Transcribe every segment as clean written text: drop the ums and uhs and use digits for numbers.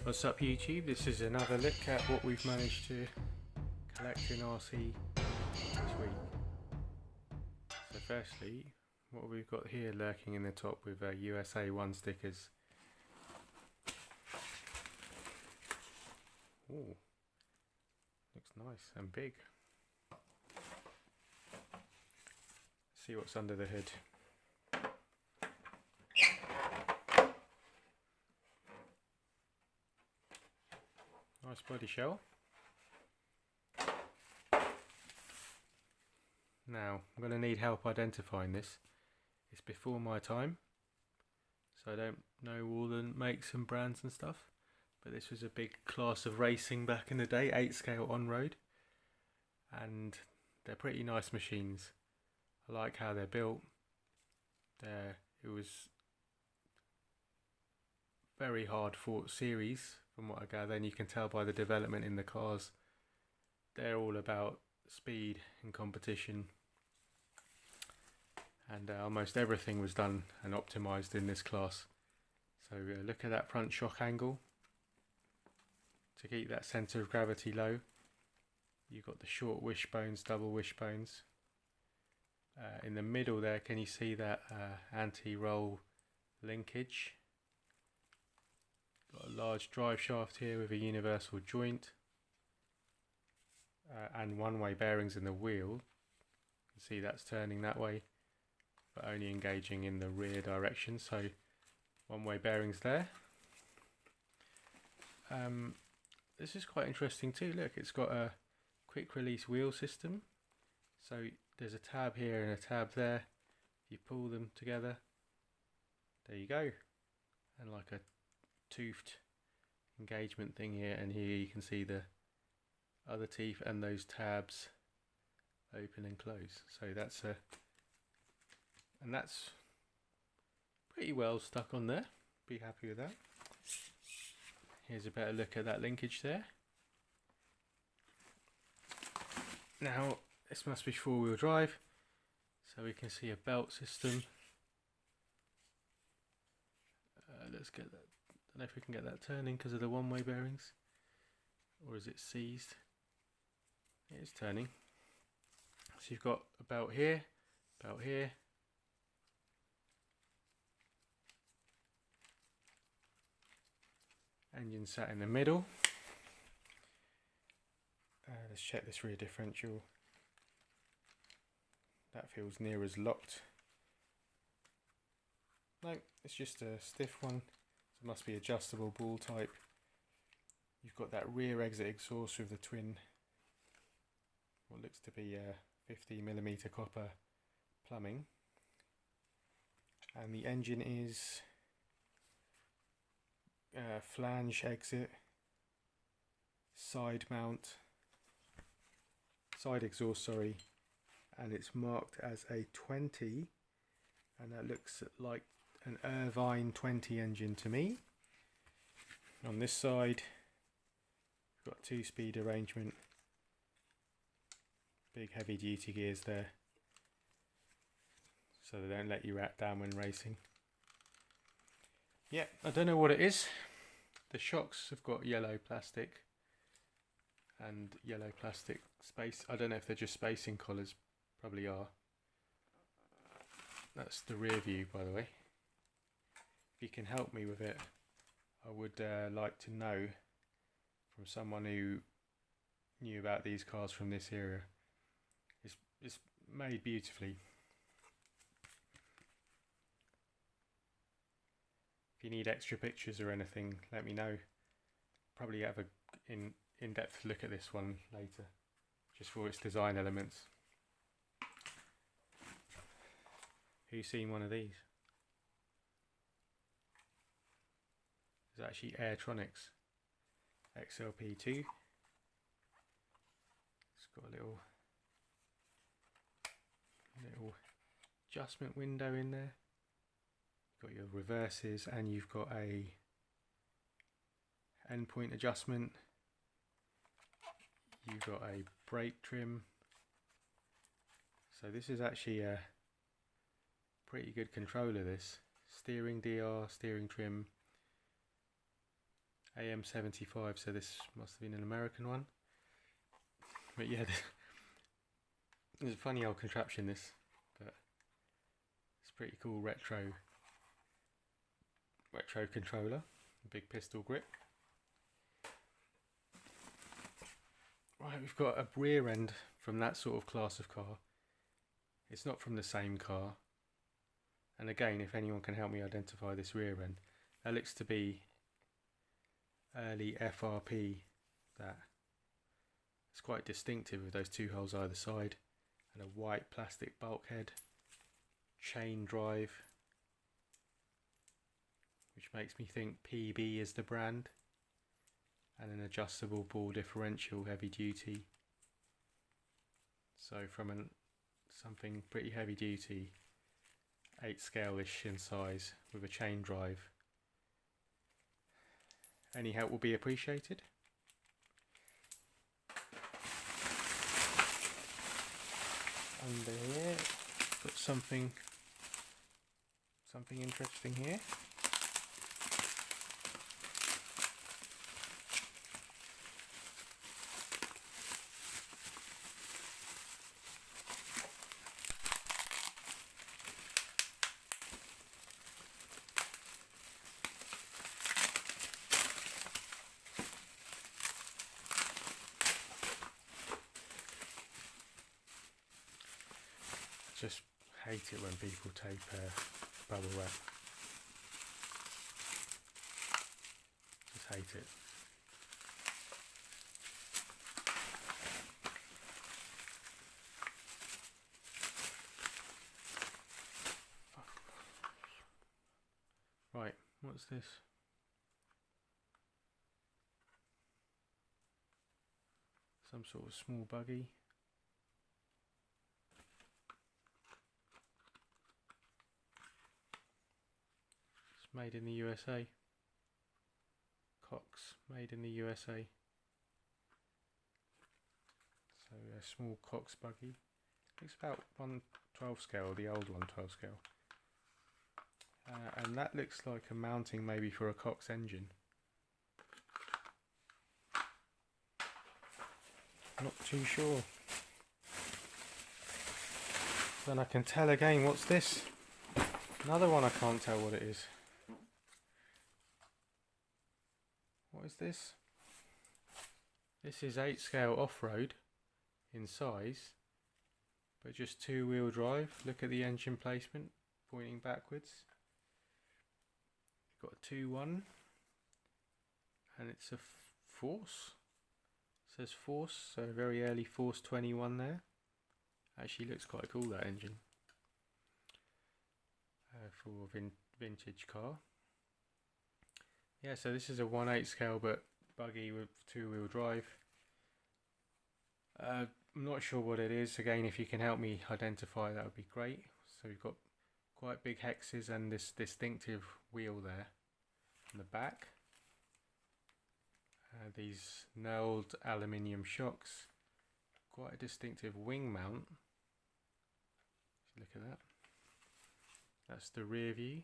What's up YouTube? This is another look at what we've managed to collect in RC this week. So firstly, what we've got here lurking in the top with USA 1 stickers. Ooh, looks nice and big. Let's see what's under the hood. Nice body shell. Now, I'm going to need help identifying this. It's before my time, so I don't know all the makes and brands and stuff. But this was a big class of racing back in the day, 8 scale on-road. And they're pretty nice machines. I like how they're built. It was very hard fought series from what I gather, and you can tell by the development in the cars. They're all about speed and competition, and almost everything was done and optimized in this class. So look at that front shock angle to keep that center of gravity low. You've got the short wishbones, double wishbones. In the middle there, can you see that anti-roll linkage? Got a large drive shaft here with a universal joint and one-way bearings in the wheel. You can see that's turning that way, but only engaging in the rear direction, so one-way bearings there. This is quite interesting too. Look, it's got a quick release wheel system, so there's a tab here and a tab there. If you pull them together, there you go, and like a toothed engagement thing here, and here you can see the other teeth and those tabs open and close. So that's and that's pretty well stuck on there. Be happy with that. Here's a better look at that linkage there. Now this must be 4-wheel drive, so we can see a belt system. Let's get that. I don't know if we can get that turning because of the one-way bearings, or is it seized? It is turning. So you've got a belt here, engine sat in the middle. Let's check this rear differential. That feels near as locked. No, it's just a stiff one. It must be adjustable ball type. You've got that rear exit exhaust with the twin, what looks to be 50mm copper plumbing, and the engine is flange exit, side exhaust, sorry, and it's marked as a 20, and that looks like an Irvine 20 engine to me. On this side, we've got 2-speed arrangement, big heavy duty gears there, so they don't let you wrap down when racing. Yeah, I don't know what it is. The shocks have got yellow plastic and yellow plastic space. I don't know if they're just spacing collars, probably are. That's the rear view, by the way. If you can help me with it, I would like to know from someone who knew about these cars from this era. It's made beautifully. If you need extra pictures or anything, let me know. Probably have a in-depth look at this one later, just for its design elements. Who's seen one of these? It's actually Airtronics XLP2. It's got a little adjustment window in there. You've got your reverses, and you've got a endpoint adjustment. You've got a brake trim. So this is actually a pretty good controller, this. Steering DR, steering trim, AM75, so this must have been an American one. But yeah, it's a funny old contraption this, but it's pretty cool retro controller, big pistol grip. Right, we've got a rear end from that sort of class of car. It's not from the same car. And again, if anyone can help me identify this rear end, that looks to be early FRP. That it's quite distinctive with those two holes either side, and a white plastic bulkhead, chain drive, which makes me think PB is the brand, and an adjustable ball differential, heavy duty. So from something pretty heavy duty, 8 scale-ish in size with a chain drive. Any help will be appreciated. Under here, got something interesting here. Just hate it when people tape bubble wrap. Just hate it. Right, what's this? Some sort of small buggy. Made in the USA. Cox, made in the USA. So a small Cox buggy. It's about 1/12 scale, the old 1/12 scale. And that looks like a mounting maybe for a Cox engine. Not too sure. Then I can tell again, what's this? Another one I can't tell what it is. What is this? This is 8 scale off-road in size, but just 2-wheel drive. Look at the engine placement, pointing backwards. Got a 2.1, and it's a Force. It says Force, so very early Force 21 there. Actually looks quite cool, that engine, for a vintage car. Yeah, so this is a 1/8 scale but buggy with 2-wheel drive. I'm not sure what it is. Again, if you can help me identify, that would be great. So we've got quite big hexes and this distinctive wheel there in the back. These knurled aluminium shocks. Quite a distinctive wing mount. Look at that. That's the rear view.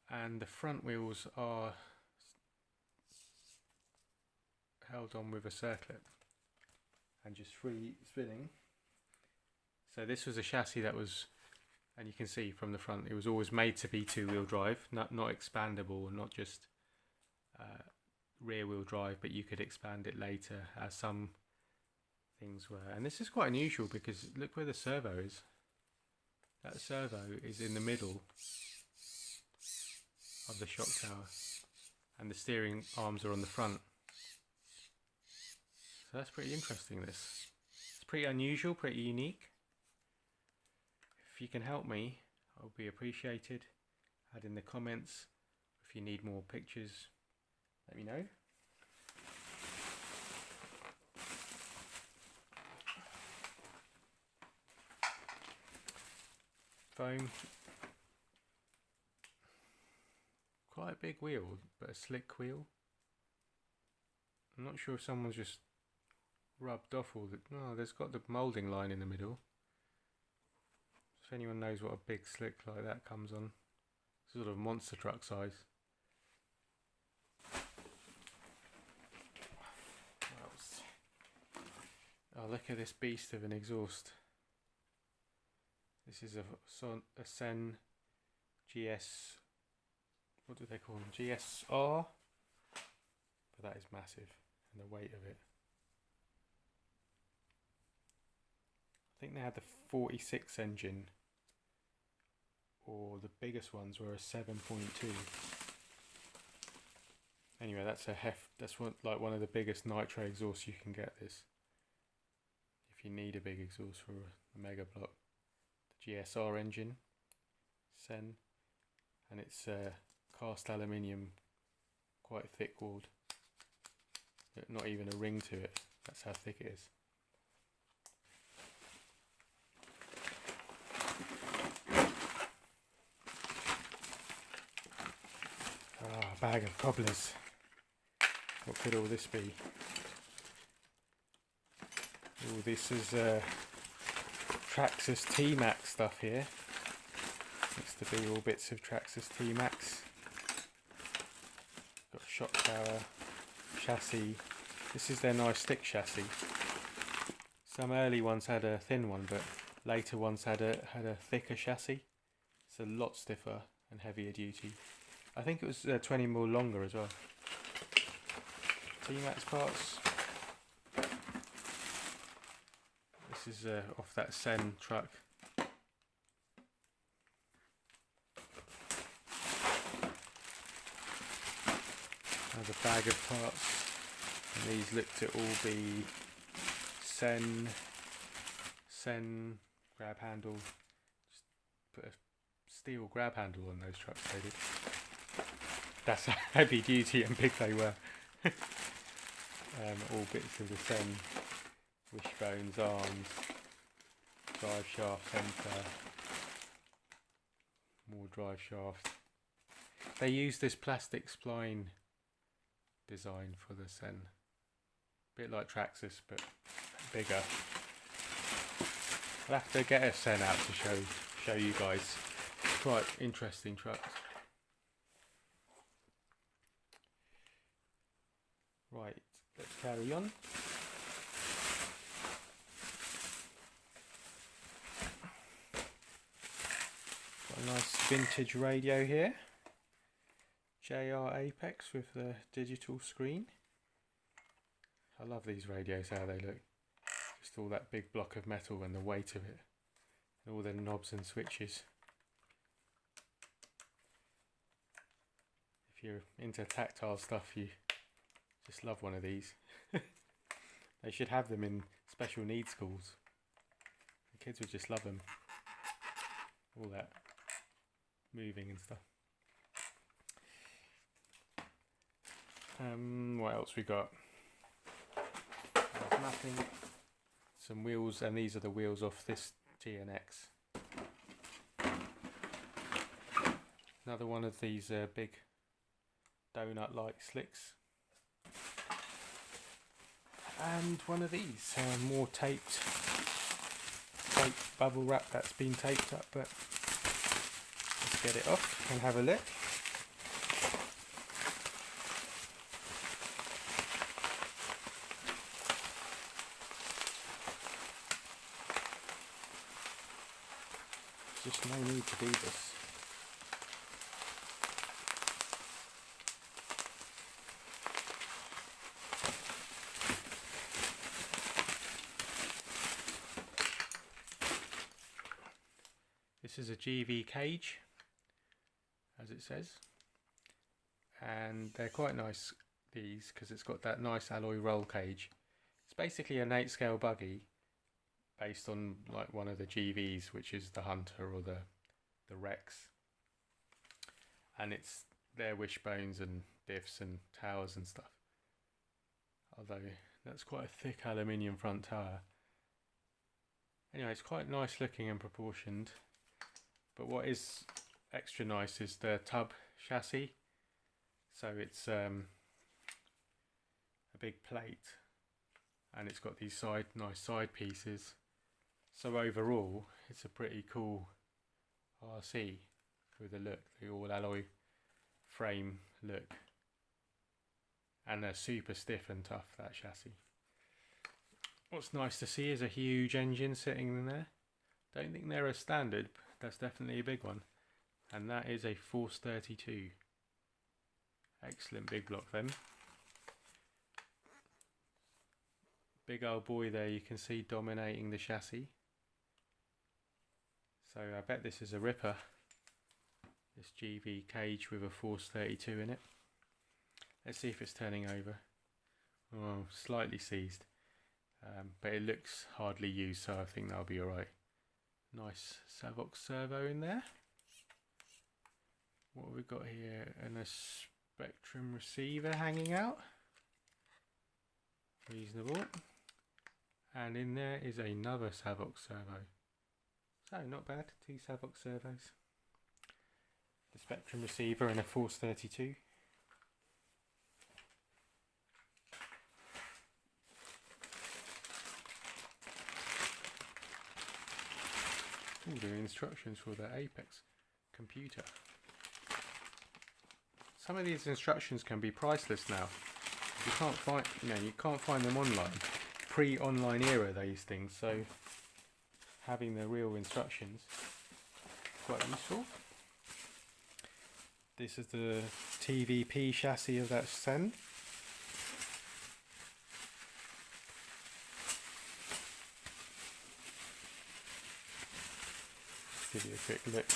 And the front wheels are held on with a circlip and just free spinning. So this was a chassis that was, and you can see from the front, it was always made to be 2-wheel drive, not expandable, not just rear wheel drive, but you could expand it later, as some things were. And this is quite unusual because look where the servo is. That servo is in the middle of the shock tower, and the steering arms are on the front. So that's pretty interesting. This, it's pretty unusual, pretty unique. If you can help me, I'll be appreciated. Add in the comments. If you need more pictures, let me know. Foam. Quite a big wheel, but a slick wheel. I'm not sure if someone's just rubbed off all the... No, there's got the moulding line in the middle. If anyone knows what a big slick like that comes on, sort of monster truck size. What else? Oh, look at this beast of an exhaust. This is a Cen GS, what do they call them? GSR? But that is massive, and the weight of it. I think they had the 46 engine, or the biggest ones were a 7.2. Anyway, that's like one of the biggest Nitro exhausts you can get. This, if you need a big exhaust for a mega block. The GSR engine, Cen, and it's cast aluminium, quite thick walled. Not even a ring to it. That's how thick it is. A bag of cobblers. What could all this be? Oh, this is Traxxas T-Max stuff here. Looks to be all bits of Traxxas T-Max. Got shock tower, chassis. This is their nice thick chassis. Some early ones had a thin one, but later ones had a thicker chassis. It's a lot stiffer and heavier duty. I think it was 20mm longer as well. T-Max parts. This is off that Cen truck. Another bag of parts. And these look to all be Cen grab handle. Just put a steel grab handle on those trucks they did. That's how heavy duty and big they were. All bits of the Cen wishbones, arms, drive shaft, centre, more drive shaft. They used this plastic spline design for the Cen, a bit like Traxxas but bigger. I'll have to get a Cen out to show you guys. Quite interesting trucks. Right, let's carry on. Got a nice vintage radio here. JR Apex with the digital screen. I love these radios, how they look. Just all that big block of metal and the weight of it. And all the knobs and switches. If you're into tactile stuff, you just love one of these. They should have them in special needs schools. The kids would just love them. All that moving and stuff. What else we got? There's nothing. Some wheels, and these are the wheels off this TNX. Another one of these big donut-like slicks. And one of these, more taped bubble wrap that's been taped up, but let's get it off and have a look. Just no need to do this. This is a GV cage, as it says, and they're quite nice, these, because it's got that nice alloy roll cage. It's basically an 8-scale buggy based on like one of the GVs, which is the Hunter or the Rex, and it's their wishbones and diffs and towers and stuff, although that's quite a thick aluminium front tower. Anyway, it's quite nice looking and proportioned. But what is extra nice is the tub chassis. So it's a big plate, and it's got these nice side pieces. So overall, it's a pretty cool RC. with the look, the all alloy frame look, and they're super stiff and tough, that chassis. What's nice to see is a huge engine sitting in there. Don't think they're a standard, but that's definitely a big one, and that is a Force 32. Excellent big block then. Big old boy there, you can see dominating the chassis. So I bet this is a ripper, this GV cage with a Force 32 in it. Let's see if it's turning over. Oh, slightly seized, but it looks hardly used, so I think that'll be alright. Nice Savox servo in there. What have we got here? And a Spectrum receiver hanging out. Reasonable. And in there is another Savox servo. So not bad, 2 Savox servos. The Spectrum receiver and a Force 32. Ooh, the instructions for the Apex computer. Some of these instructions can be priceless now. You can't find, you can't find them online. Pre-online era, these things. So having the real instructions is quite useful. This is the TVP chassis of that Cen. Give you a quick look.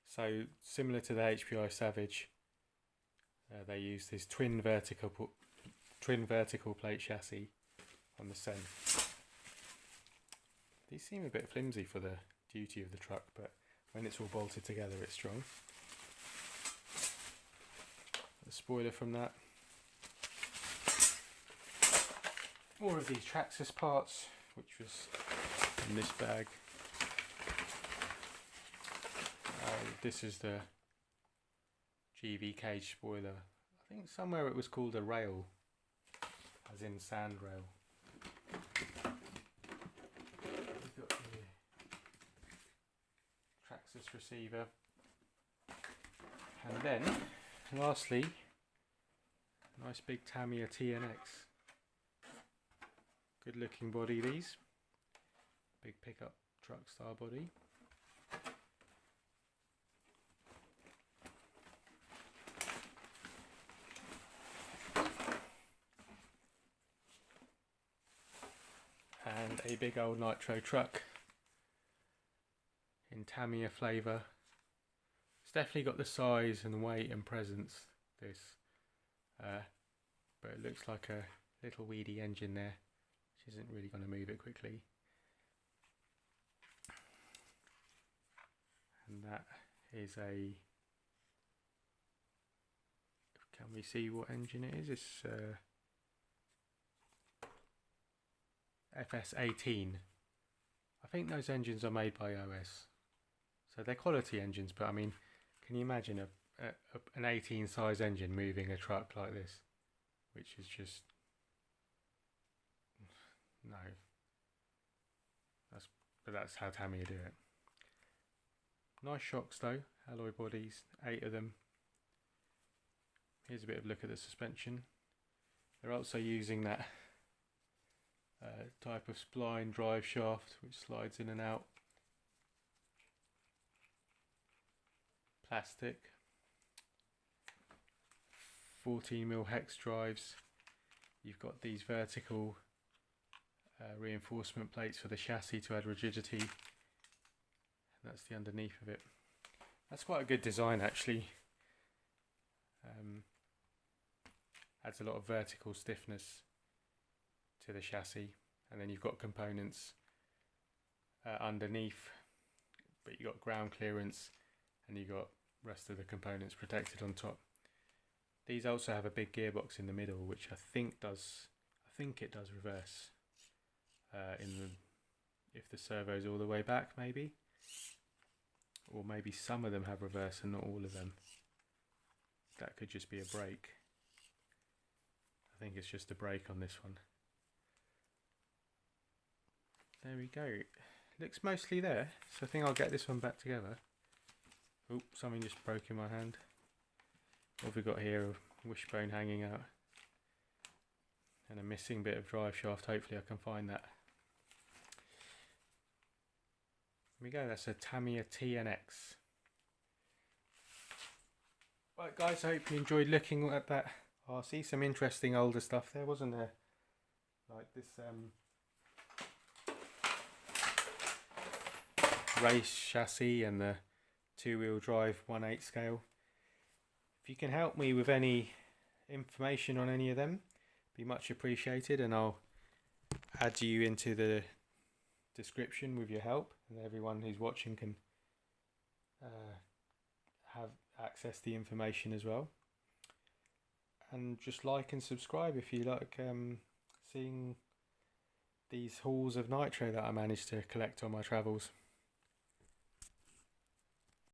So similar to the HPI Savage, they use this twin vertical plate chassis on the Cen. These seem a bit flimsy for the duty of the truck, but when it's all bolted together it's strong. The spoiler from that. More of these Traxxas parts, which was in this bag. This is the GV cage spoiler. I think somewhere it was called a rail, as in sand rail. We've got the Traxxas receiver. And then, lastly, nice big Tamiya TNX. Good looking body these. Big pickup truck style body. And a big old Nitro truck in Tamiya flavour. It's definitely got the size and weight and presence, this, but it looks like a little weedy engine there, which isn't really going to move it quickly. And that is a, can we see what engine it is? It's FS18. I think those engines are made by OS, so they're quality engines, but I mean, can you imagine an 18 size engine moving a truck like this, which is just, no, but that's how Tamiya do it. Nice shocks though, alloy bodies, 8 of them. Here's a bit of a look at the suspension. They're also using that type of spline drive shaft which slides in and out. Plastic. 14mm hex drives. You've got these vertical reinforcement plates for the chassis to add rigidity. And that's the underneath of it. That's quite a good design actually. Adds a lot of vertical stiffness to the chassis, and then you've got components underneath, but you've got ground clearance and you've got rest of the components protected on top. These also have a big gearbox in the middle, which I think it does reverse if the servo's all the way back, maybe, or maybe some of them have reverse and not all of them. That could just be a brake. I think it's just a brake on this one. There we go. looks mostly there, so I think I'll get this one back together. Oh, something just broke in my hand. What have we got here? A wishbone hanging out and a missing bit of drive shaft. Hopefully I can find that. There we go, that's a Tamiya TNX. Right guys, I hope you enjoyed looking at that. Oh, I see some interesting older stuff there, wasn't there? Like this race chassis and the 2-wheel drive 1/8 scale. If you can help me with any information on any of them, be much appreciated, and I'll add you into the description with your help, and everyone who's watching can have access to the information as well. And just like and subscribe if you like seeing these hauls of Nitro that I managed to collect on my travels.